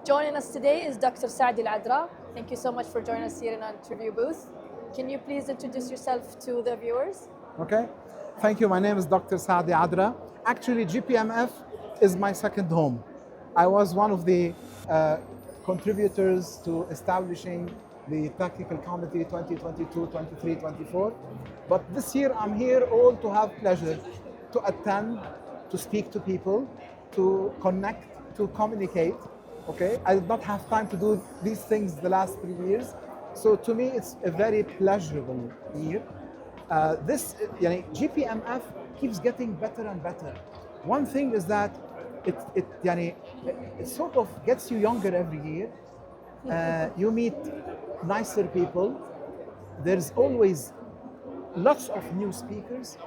Joining us today is Dr. Saadi Adra. Thank you so much for joining us here in our interview booth. Can you please introduce yourself to the viewers? Okay, thank you. My name is Dr. Saadi Adra. Actually, GPMF is my second home. I was one of the contributors to establishing the Technical Committee 2022, 23, 24. But this year I'm here all to have pleasure, to attend, to speak to people, to connect, to communicate. Okay, I did not have time to do these things the last 3 years. So to me, it's a very pleasurable year. GPMF keeps getting better and better. One thing is that it sort of gets you younger every year. You meet nicer people. There's always lots of new speakers,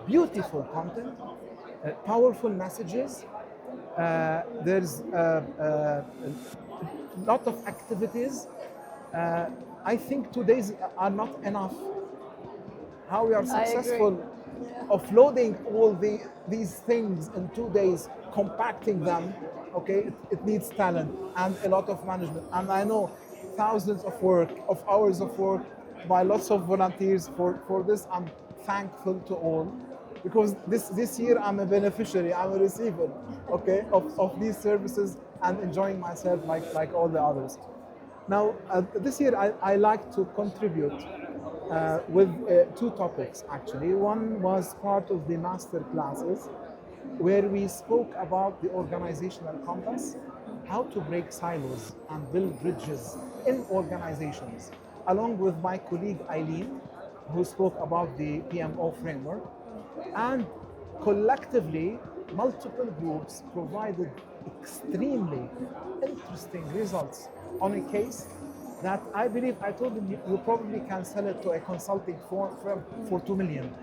beautiful content, powerful messages. There's a lot of activities. I think 2 days are not enough. How we are successful offloading all these things in 2 days, compacting them, okay, it needs talent and a lot of management. And I know thousands of hours of work by lots of volunteers for this. I'm thankful to all, because this year I'm a beneficiary, I'm a receiver, okay, of these services and enjoying myself like all the others. Now, this year I like to contribute with two topics, actually. One was part of the master classes, where we spoke about the organizational compass, how to break silos and build bridges in organizations, along with my colleague Eileen, who spoke about the PMO framework. And collectively, multiple groups provided extremely interesting results on a case that I believe, I told them, you probably can sell it to a consulting firm for 2 million.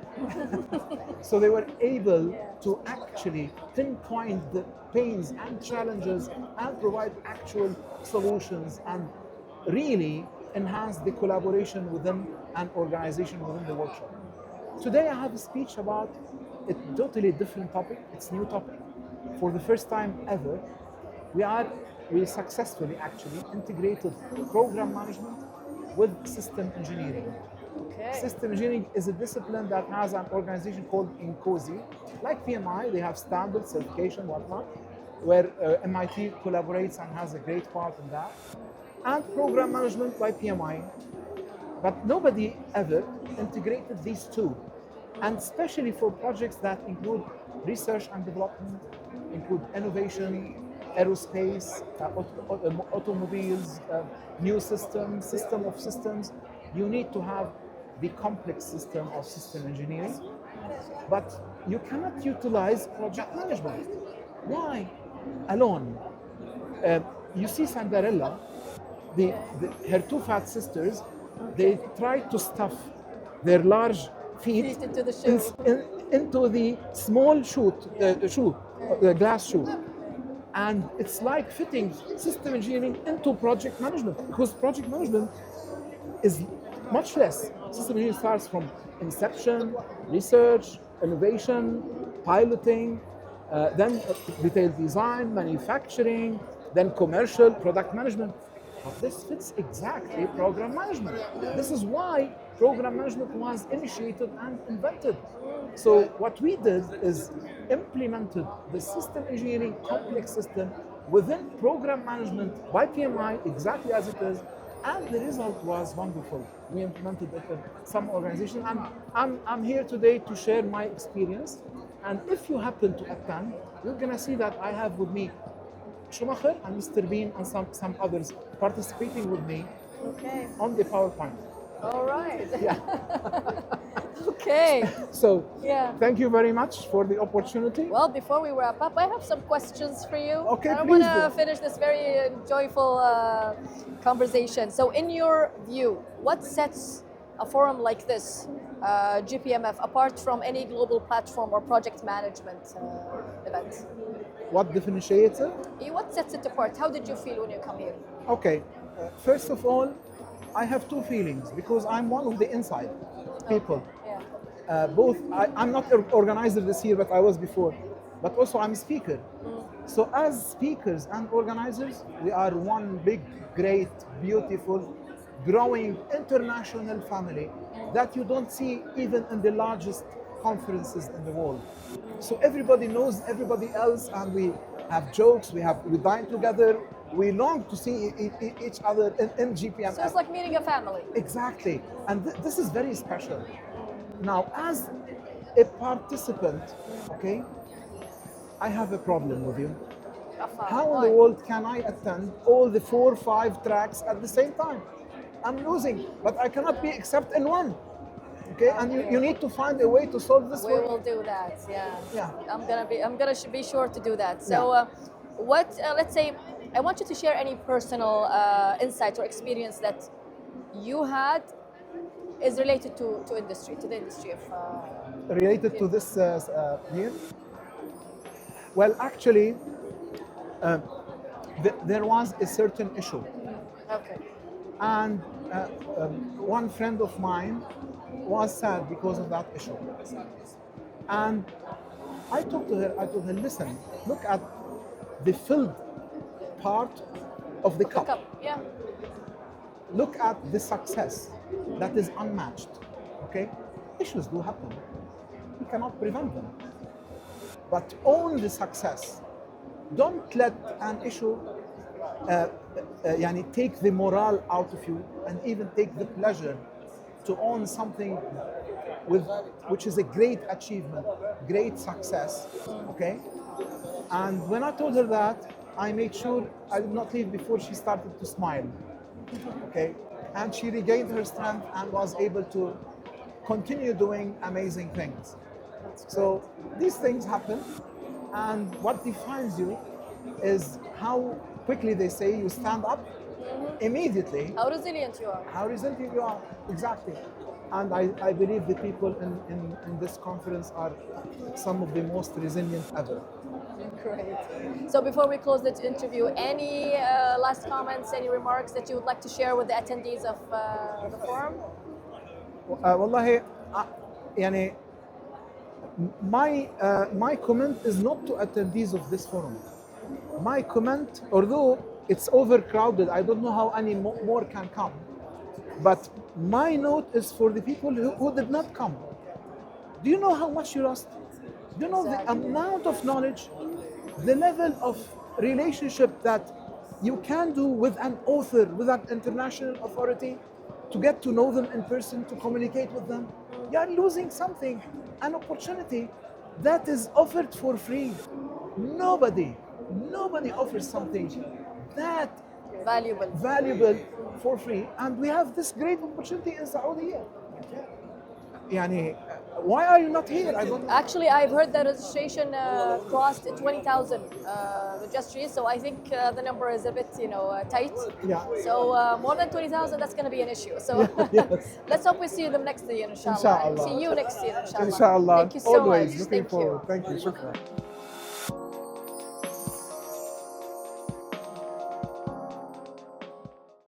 So they were able to actually pinpoint the pains and challenges and provide actual solutions and really enhance the collaboration within an organization, within the workshop. Today I have a speech about a totally different topic. It's a new topic. For the first time ever, we successfully actually integrated program management with system engineering. Okay. System engineering is a discipline that has an organization called INCOSI. Like PMI, they have standards, certification, whatnot, where MIT collaborates and has a great part in that. And program management by PMI. But nobody ever integrated these two. And especially for projects that include research and development, include innovation, aerospace, automobiles, new systems, system of systems, you need to have the complex system of system engineering. But you cannot utilize project management. Why? Alone. You see Cinderella, her two fat sisters, they tried to stuff their large feet into the shoe. into the small the glass shoe. And it's like fitting system engineering into project management, because project management is much less. System engineering starts from inception, research, innovation, piloting, then detailed design, manufacturing, then commercial, product management. But this fits exactly program management. This is why program management was initiated and invented. So what we did is implemented the system engineering complex system within program management by PMI, exactly as it is, and the result was wonderful. We implemented it in some organizations, and I'm here today to share my experience. And if you happen to attend, you're gonna see that I have with me Schumacher and Mr. Bean and some others participating with me on the PowerPoint. All right. Yeah. Okay. So thank you very much for the opportunity. Well, before we wrap up, I have some questions for you. Okay, I please want to do. finish this very joyful conversation. So in your view, what sets a forum like this, GPMF, apart from any global platform or project management event? What differentiates it? What sets it apart? How did you feel when you come here? Okay, first of all, I have two feelings, because I'm one of the inside people. Okay. Yeah. I'm not an organizer this year, but I was before. But also I'm a speaker. So as speakers and organizers, we are one big, great, beautiful, growing international family that you don't see even in the largest conferences in the world. So everybody knows everybody else, and we have jokes, we dine together, we long to see each other in GPMF. So it's like meeting a family. Exactly, and this is very special. Now, as a participant, okay, I have a problem with you. How in the world can I attend all the 4 or 5 tracks at the same time? I'm losing, but I cannot be except in one. Okay, and you need to find a way to solve this. We will do that. Yeah. Yeah. I'm gonna be sure to do that. So, let's say, I want you to share any personal insight or experience that you had is related to the industry of. Related to this year? Well, actually, there was a certain issue. Okay. And one friend of mine was sad because of that issue. And I told her, listen, look at the filled part of the cup. Yeah. Look at the success that is unmatched. Okay? Issues do happen. We cannot prevent them. But own the success. Don't let an issue take the morale out of you, and even take the pleasure to own something which is a great achievement, great success. Okay? And when I told her that, I made sure I did not leave before she started to smile. Okay? And she regained her strength and was able to continue doing amazing things. So these things happen, and what defines you is how quickly they say you stand up immediately. How resilient you are. How resilient you are, exactly. And I believe the people in this conference are some of the most resilient ever. Great. So before we close this interview, any last comments, any remarks that you would like to share with the attendees of the forum? والله يعني my comment is not to attendees of this forum. My comment, although it's overcrowded, I don't know how any more can come, but my note is for the people who did not come. Do you know how much you lost? Do you know the amount of knowledge, the level of relationship that you can do with an author, with an international authority, to get to know them in person, to communicate with them? You are losing something, an opportunity that is offered for free. Nobody offers something that valuable for free, and we have this great opportunity in Saudi. يعني, why are you not here? I don't know. Actually, I've heard that registration crossed 20,000 registries, so I think the number is a bit, tight. Yeah. So more than 20,000, that's going to be an issue. So Yes. let's hope we see them next year, inshallah. Inshallah. See you next year, inshallah. Inshallah. Thank you so Always much. looking Thank forward. you. Thank you. Shukran.